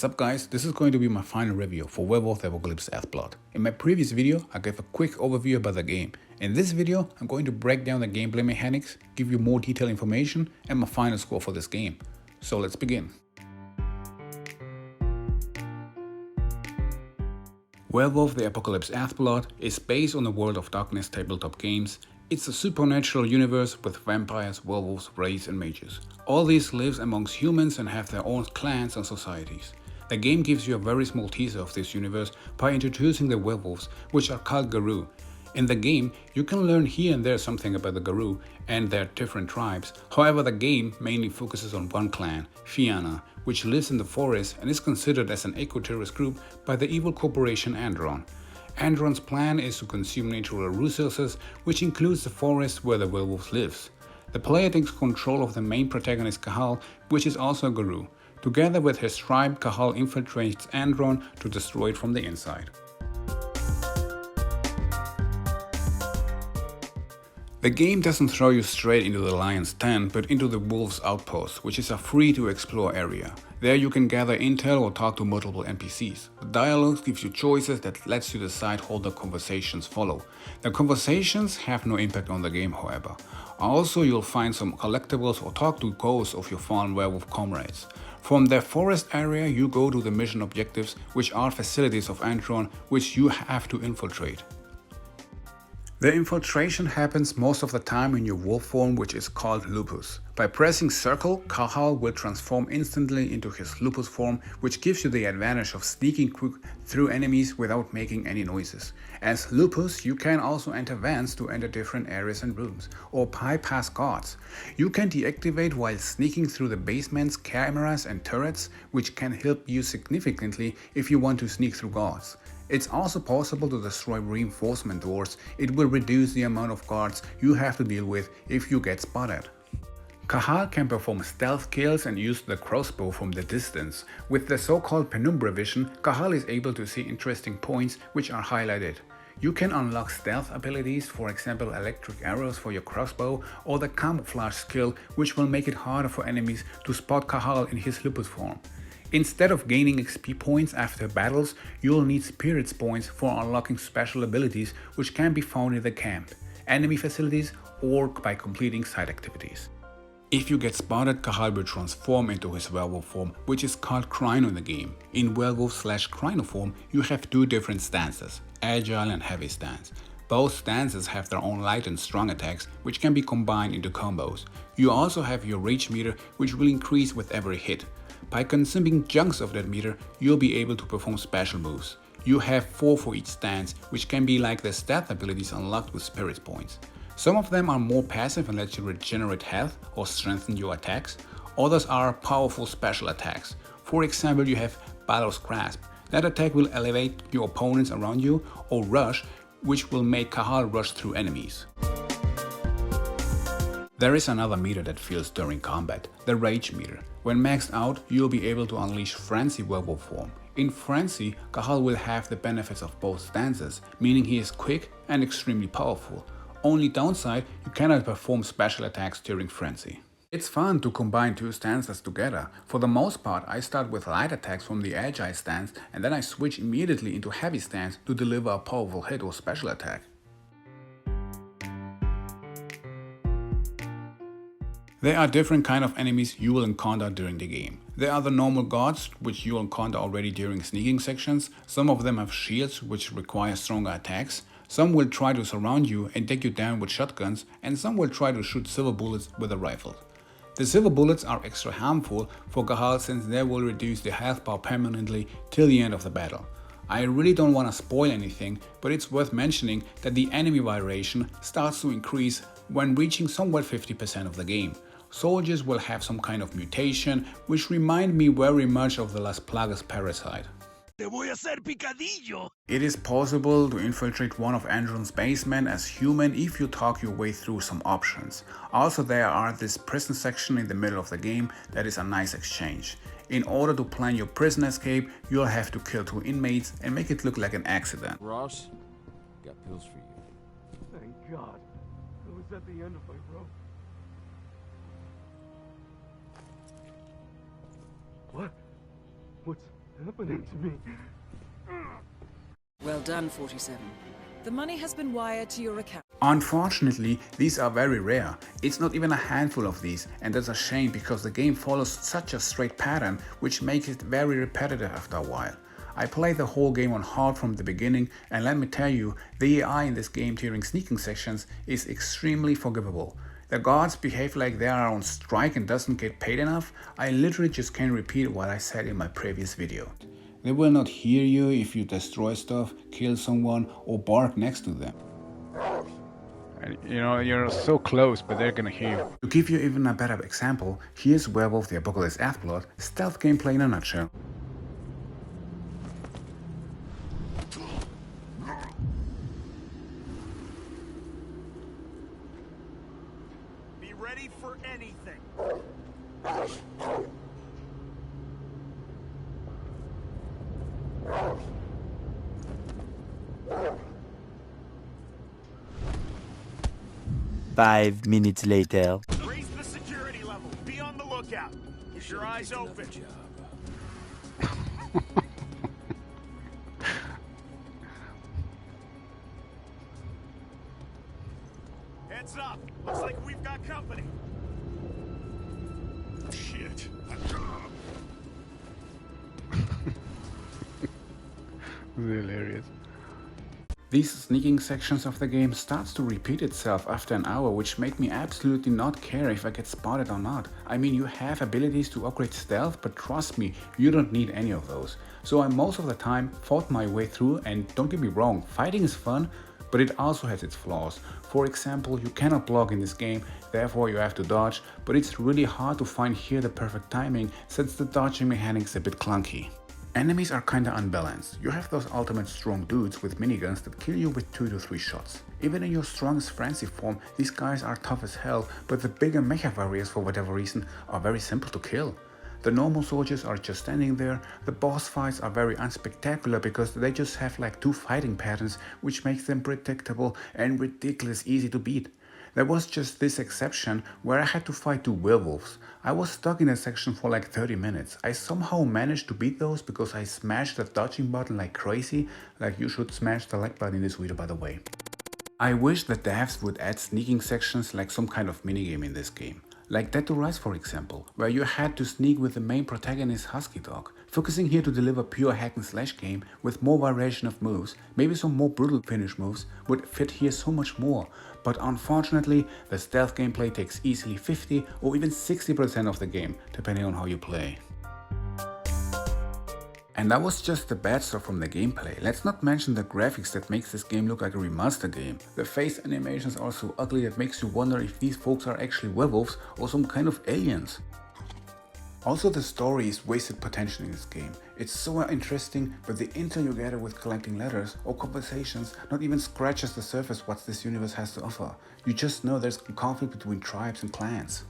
What's up guys, this is going to be my final review for Werewolf the Apocalypse Earthblood. In my previous video I gave a quick overview about the game. In this video I'm going to break down the gameplay mechanics, give you more detailed information and my final score for this game. So let's begin. Werewolf the Apocalypse Earthblood is based on the World of Darkness tabletop games. It's a supernatural universe with vampires, werewolves, wraiths and mages. All these live amongst humans and have their own clans and societies. The game gives you a very small teaser of this universe by introducing the werewolves, which are called Garou. In the game, you can learn here and there something about the Garou and their different tribes. However, the game mainly focuses on one clan, Fianna, which lives in the forest and is considered as an eco-terrorist group by the evil corporation Andron. Andron's plan is to consume natural resources, which includes the forest where the werewolf lives. The player takes control of the main protagonist Cahal, which is also a Garou. Together with his tribe, Cahal infiltrates Andron to destroy it from the inside. The game doesn't throw you straight into the lion's den, but into the wolf's outpost, which is a free to explore area. There you can gather intel or talk to multiple NPCs. The dialogue gives you choices that lets you decide how the conversations follow. The conversations have no impact on the game, however. Also, you'll find some collectibles or talk to ghosts of your fallen werewolf comrades. From the forest area you go to the mission objectives, which are facilities of Andron, which you have to infiltrate. The infiltration happens most of the time in your wolf form, which is called Lupus. By pressing circle, Cahal will transform instantly into his Lupus form, which gives you the advantage of sneaking quick through enemies without making any noises. As Lupus, you can also enter vents to enter different areas and rooms, or bypass guards. You can deactivate while sneaking through the basements, cameras and turrets, which can help you significantly if you want to sneak through guards. It's also possible to destroy reinforcement doors. It will reduce the amount of guards you have to deal with if you get spotted. Cahal can perform stealth kills and use the crossbow from the distance. With the so-called penumbra vision, Cahal is able to see interesting points which are highlighted. You can unlock stealth abilities, for example electric arrows for your crossbow or the camouflage skill, which will make it harder for enemies to spot Cahal in his Lupus form. Instead of gaining XP points after battles, you'll need spirits points for unlocking special abilities which can be found in the camp, enemy facilities or by completing side activities. If you get spotted, Cahal will transform into his werewolf form, which is called Crino in the game. In werewolf/Crino form, you have two different stances, agile and heavy stance. Both stances have their own light and strong attacks, which can be combined into combos. You also have your rage meter, which will increase with every hit. By consuming chunks of that meter, you'll be able to perform special moves. You have 4 for each stance, which can be like the stat abilities unlocked with spirit points. Some of them are more passive and let you regenerate health or strengthen your attacks. Others are powerful special attacks. For example, you have Ballow's Grasp. That attack will elevate your opponents around you, or Rush, which will make Cahal rush through enemies. There is another meter that fills during combat, the Rage meter. When maxed out, you'll be able to unleash Frenzy werewolf form. In Frenzy, Cahal will have the benefits of both stances, meaning he is quick and extremely powerful. Only downside, you cannot perform special attacks during Frenzy. It's fun to combine two stances together. For the most part, I start with light attacks from the Agile stance and then I switch immediately into Heavy stance to deliver a powerful hit or special attack. There are different kind of enemies you will encounter during the game. There are the normal guards, which you'll encounter already during sneaking sections. Some of them have shields, which require stronger attacks. Some will try to surround you and take you down with shotguns, and some will try to shoot silver bullets with a rifle. The silver bullets are extra harmful for Cahal since they will reduce the health bar permanently till the end of the battle. I really don't want to spoil anything, but it's worth mentioning that the enemy variation starts to increase when reaching somewhat 50% of the game. Soldiers will have some kind of mutation, which remind me very much of the Las Plagas parasite. Te voy a hacer picadillo. It is possible to infiltrate one of Andron's basement as human if you talk your way through some options. Also, there are this prison section in the middle of the game that is a nice exchange. In order to plan your prison escape, you'll have to kill 2 inmates and make it look like an accident. Ross, got pills for you. Thank God. I was at the end of my rope. What? What's happening to me? Well done, 47. The money has been wired to your account. Unfortunately, these are very rare. It's not even a handful of these, and that's a shame because the game follows such a straight pattern which makes it very repetitive after a while. I played the whole game on hard from the beginning, and let me tell you, the AI in this game during sneaking sections is extremely forgivable. The guards behave like they are on strike and doesn't get paid enough. I literally just can't repeat what I said in my previous video. They will not hear you if you destroy stuff, kill someone, or bark next to them. And, you're so close, but they're gonna hear you. To give you even a better example, here's Werewolf the Apocalypse Earthblood stealth gameplay in a nutshell. Be ready for anything. Five minutes later. Raise the security level. Be on the lookout. Keep your eyes open. Heads up. Looks like we've got company. Shit. Hilarious. These sneaking sections of the game starts to repeat itself after an hour, which made me absolutely not care if I get spotted or not. I mean, you have abilities to upgrade stealth, but trust me, you don't need any of those. So I most of the time fought my way through, and don't get me wrong, fighting is fun, but it also has its flaws. For example, you cannot block in this game, therefore you have to dodge, but it's really hard to find here the perfect timing since the dodging mechanic's a bit clunky. Enemies are kinda unbalanced. You have those ultimate strong dudes with miniguns that kill you with 2 to 3 shots. Even in your strongest frenzy form, these guys are tough as hell, but the bigger mecha warriors for whatever reason are very simple to kill. The normal soldiers are just standing there. The boss fights are very unspectacular because they just have like 2 fighting patterns, which makes them predictable and ridiculous easy to beat. There was just this exception where I had to fight 2 werewolves. I was stuck in a section for like 30 minutes. I somehow managed to beat those because I smashed the dodging button like crazy, like you should smash the like button in this video by the way. I wish that devs would add sneaking sections like some kind of minigame in this game. Like Dead to Rise for example, where you had to sneak with the main protagonist Husky Dog, focusing here to deliver pure hack and slash game with more variation of moves, maybe some more brutal finish moves would fit here so much more, but unfortunately the stealth gameplay takes easily 50 or even 60% of the game, depending on how you play. And that was just the bad stuff from the gameplay. Let's not mention the graphics that makes this game look like a remaster game. The face animations are so ugly that makes you wonder if these folks are actually werewolves or some kind of aliens. Also, the story is wasted potential in this game. It's so interesting, but the intel you gather with collecting letters or conversations not even scratches the surface what this universe has to offer. You just know there's conflict between tribes and clans.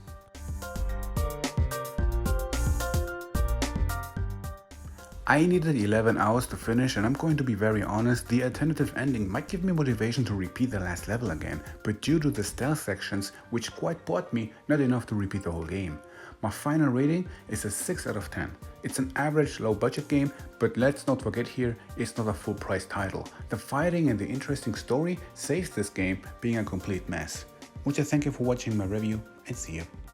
I needed 11 hours to finish, and I'm going to be very honest, the alternative ending might give me motivation to repeat the last level again, but due to the stealth sections, which quite bored me, not enough to repeat the whole game. My final rating is a 6 out of 10. It's an average low budget game, but let's not forget here, it's not a full price title. The fighting and the interesting story saves this game being a complete mess. Muchas thank you for watching my review, and see you.